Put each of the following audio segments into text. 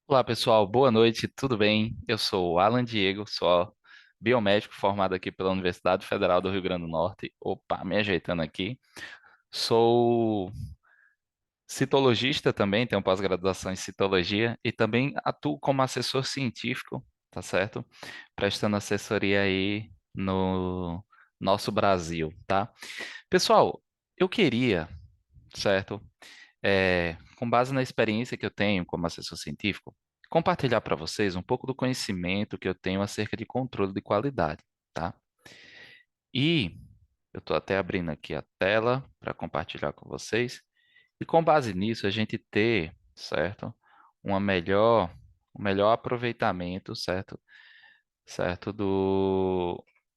Olá, pessoal. Boa noite, tudo bem? Eu sou o Alan Diego, sou biomédico formado aqui pela Universidade Federal do Rio Grande do Norte. Opa, me ajeitando aqui. Sou citologista também, tenho pós-graduação em citologia e também atuo como assessor científico, tá certo? Prestando assessoria aí no nosso Brasil, tá? Pessoal, eu queria, certo? Com base na experiência que eu tenho como assessor científico, compartilhar para vocês um pouco do conhecimento que eu tenho acerca de controle de qualidade, tá? E eu estou até abrindo aqui a tela para compartilhar com vocês. E com base nisso, a gente ter, certo, uma melhor, um melhor aproveitamento, certo, certo,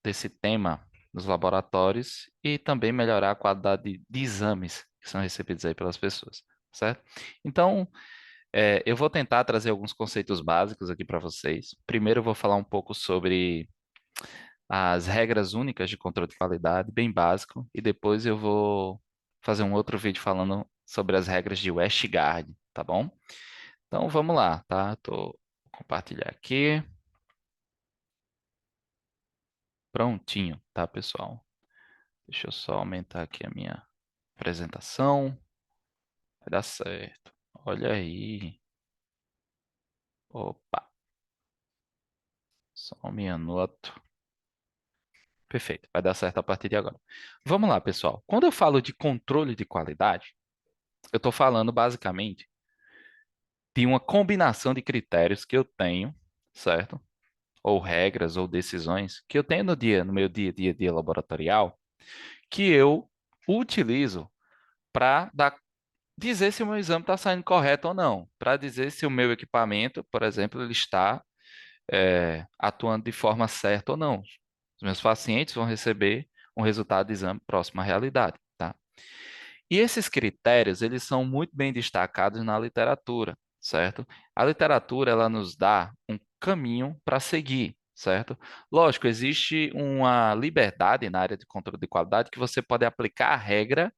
desse tema nos laboratórios e também melhorar a qualidade de exames que são recebidos aí pelas pessoas, certo? Então, eu vou tentar trazer alguns conceitos básicos aqui para vocês. Primeiro, eu vou falar um pouco sobre as regras únicas de controle de qualidade, bem básico, e depois eu vou fazer um outro vídeo falando sobre as regras de WestGuard, tá bom? Então, vamos lá, tá? Vou compartilhar aqui. Prontinho, tá, pessoal? Deixa eu só aumentar aqui a minha apresentação. Vai dar certo. Olha aí. Opa, só um minuto. Perfeito, vai dar certo a partir de agora. Vamos lá, pessoal. Quando eu falo de controle de qualidade, eu estou falando basicamente de uma combinação de critérios que eu tenho, certo? Ou regras ou decisões que eu tenho no meu dia laboratorial, que eu utilizo para dizer se o meu exame está saindo correto ou não, para dizer se o meu equipamento, por exemplo, ele está atuando de forma certa ou não. Os meus pacientes vão receber um resultado de exame próximo à realidade, tá? E esses critérios, eles são muito bem destacados na literatura, certo? A literatura, ela nos dá um caminho para seguir, certo? Lógico, existe uma liberdade na área de controle de qualidade que você pode aplicar a regra,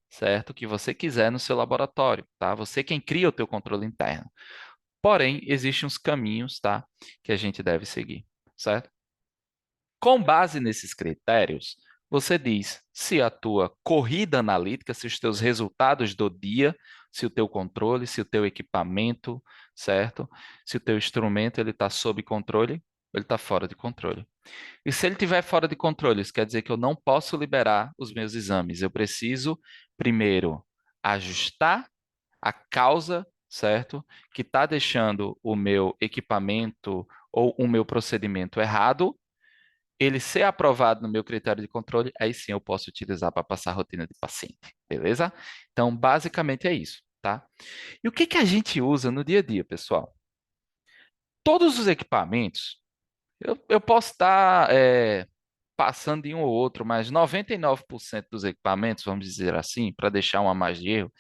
certo? Que você quiser no seu laboratório, tá? Você quem cria o teu controle interno. Porém, existem uns caminhos, tá? Que a gente deve seguir, certo? Com base nesses critérios, você diz se a tua corrida analítica, se os teus resultados do dia, se o teu controle, se o teu equipamento, certo? Se o teu instrumento ele está sob controle, ou ele está fora de controle. E se ele estiver fora de controle, isso quer dizer que eu não posso liberar os meus exames. Eu preciso, primeiro, ajustar a causa, certo? Que está deixando o meu equipamento ou o meu procedimento errado, ele ser aprovado no meu critério de controle, aí sim eu posso utilizar para passar a rotina de paciente, beleza? Então, basicamente é isso, tá? E o que que a gente usa no dia a dia, pessoal? Todos os equipamentos, eu posso estar passando de um ou outro, mas 99% dos equipamentos, vamos dizer assim, para deixar uma margem de erro,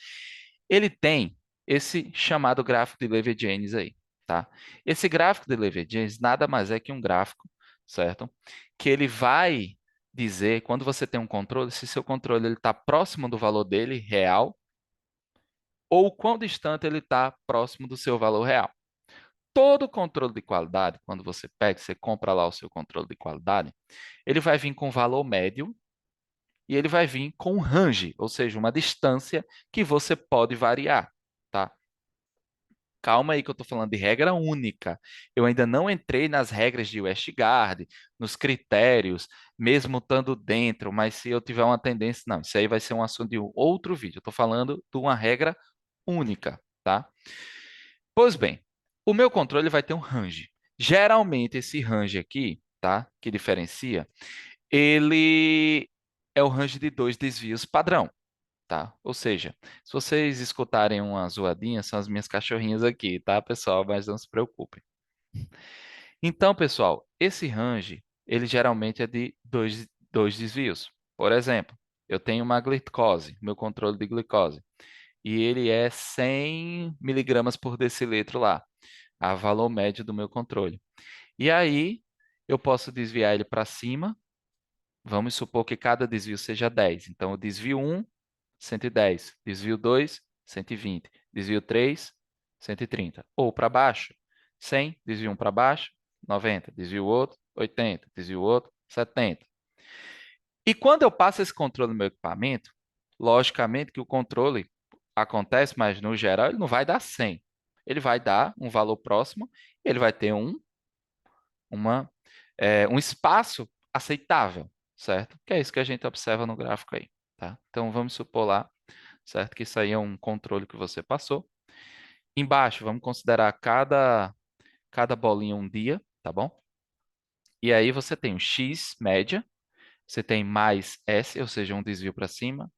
ele tem esse chamado gráfico de Lever-Jennings aí, tá? Esse gráfico de Lever-Jennings nada mais é que um gráfico, certo? Que ele vai dizer, quando você tem um controle, se seu controle está próximo do valor dele, real, ou quão distante ele está próximo do seu valor real. Todo controle de qualidade, quando você pega, você compra lá o seu controle de qualidade, ele vai vir com valor médio e ele vai vir com um range, ou seja, uma distância que você pode variar, tá? Calma aí que eu estou falando de regra única. Eu ainda não entrei nas regras de WestGuard, nos critérios, mesmo estando dentro, mas se eu tiver uma tendência, não, isso aí vai ser um assunto de um outro vídeo. Eu estou falando de uma regra única, tá? Pois bem, o meu controle vai ter um range. Geralmente esse range aqui, tá? Que diferencia, ele é o range de dois desvios padrão, tá? Ou seja, se vocês escutarem uma zoadinha, são as minhas cachorrinhas aqui, tá, pessoal? Mas não se preocupem. Então, pessoal, esse range, ele geralmente é de dois desvios. Por exemplo, eu tenho uma glicose, meu controle de glicose, e ele é 100 miligramas por decilitro lá, a valor médio do meu controle. E aí, eu posso desviar ele para cima. Vamos supor que cada desvio seja 10. Então, o desvio 1, 110. Desvio 2, 120. Desvio 3, 130. Ou para baixo, 100, desvio um para baixo, 90, desvio o outro, 80, desvio o outro, 70. E quando eu passo esse controle no meu equipamento, logicamente que o controle acontece, mas no geral ele não vai dar 100. Ele vai dar um valor próximo, ele vai ter um espaço aceitável, certo? Que é isso que a gente observa no gráfico aí, tá? Então vamos supor lá, certo? Que isso aí é um controle que você passou. Embaixo, vamos considerar cada bolinha um dia, tá bom? E aí você tem o X média, você tem mais S, ou seja, um desvio para cima,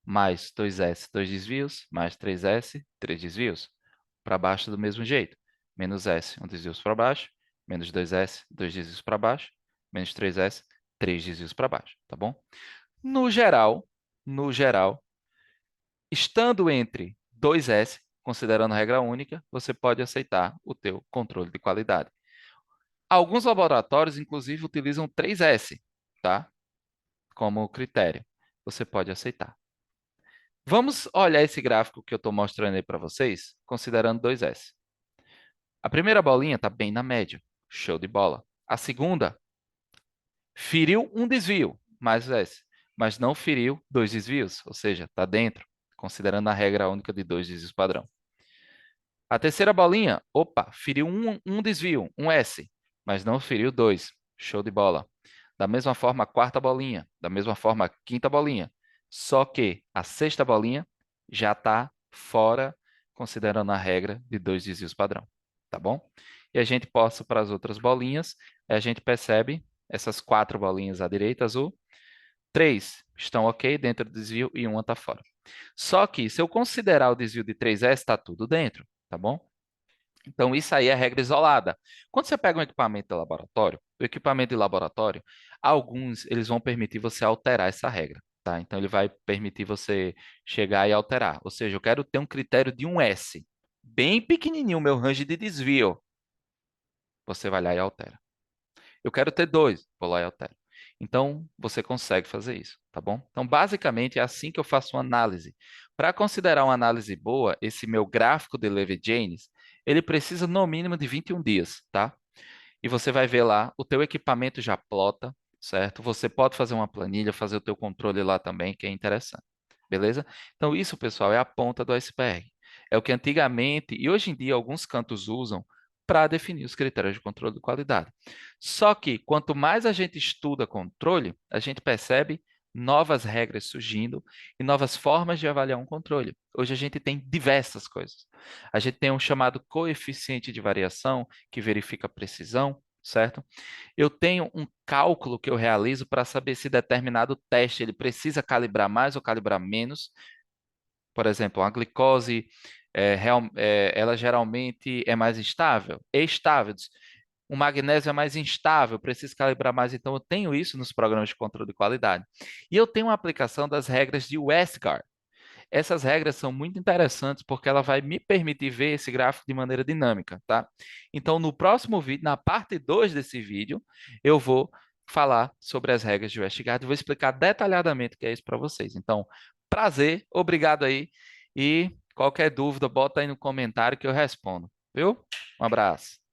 mais 2S, dois desvios, mais 3S, três desvios. Para baixo do mesmo jeito. Menos S, um desvio para baixo, menos 2S, dois desvios para baixo, menos 3S, três desvios para baixo, tá bom? No geral, estando entre 2S, considerando a regra única, você pode aceitar o teu controle de qualidade. Alguns laboratórios, inclusive, utilizam 3S, tá? Como critério. Você pode aceitar. Vamos olhar esse gráfico que eu estou mostrando aí para vocês, considerando 2S. A primeira bolinha está bem na média. Show de bola. A segunda feriu um desvio, mais S, mas não feriu dois desvios, ou seja, está dentro, considerando a regra única de dois desvios padrão. A terceira bolinha, opa, feriu um desvio, um S, mas não feriu dois. Show de bola. Da mesma forma, a quarta bolinha. Da mesma forma, a quinta bolinha. Só que a sexta bolinha já está fora, considerando a regra de dois desvios padrão. Tá bom? E a gente passa para as outras bolinhas. E a gente percebe essas quatro bolinhas à direita, azul. Três estão ok dentro do desvio e uma está fora. Só que, se eu considerar o desvio de 3S, está tudo dentro. Tá bom? Então, isso aí é regra isolada. Quando você pega um equipamento de laboratório, o equipamento de laboratório, alguns eles vão permitir você alterar essa regra, tá? Então, ele vai permitir você chegar e alterar. Ou seja, eu quero ter um critério de um S, bem pequenininho, o meu range de desvio. Você vai lá e altera. Eu quero ter dois, vou lá e altero. Então, você consegue fazer isso, tá bom? Então, basicamente, é assim que eu faço uma análise. Para considerar uma análise boa, esse meu gráfico de Levy-Janes, ele precisa no mínimo de 21 dias, tá? E você vai ver lá, o teu equipamento já plota, certo? Você pode fazer uma planilha, fazer o teu controle lá também, que é interessante. Beleza? Então, isso, pessoal, é a ponta do iceberg. É o que antigamente e hoje em dia alguns cantos usam para definir os critérios de controle de qualidade. Só que quanto mais a gente estuda controle, a gente percebe novas regras surgindo e novas formas de avaliar um controle. Hoje a gente tem diversas coisas. A gente tem um chamado coeficiente de variação, que verifica a precisão, certo? Eu tenho um cálculo que eu realizo para saber se determinado teste ele precisa calibrar mais ou calibrar menos. Por exemplo, a glicose, ela geralmente é mais instável, estável. O magnésio é mais instável, preciso calibrar mais. Então, eu tenho isso nos programas de controle de qualidade. E eu tenho uma aplicação das regras de Westgard. Essas regras são muito interessantes porque ela vai me permitir ver esse gráfico de maneira dinâmica, tá? Então, no próximo vídeo, na parte 2 desse vídeo, eu vou falar sobre as regras de Westgard e vou explicar detalhadamente o que é isso para vocês. Então, prazer, obrigado aí e qualquer dúvida, bota aí no comentário que eu respondo, viu? Um abraço.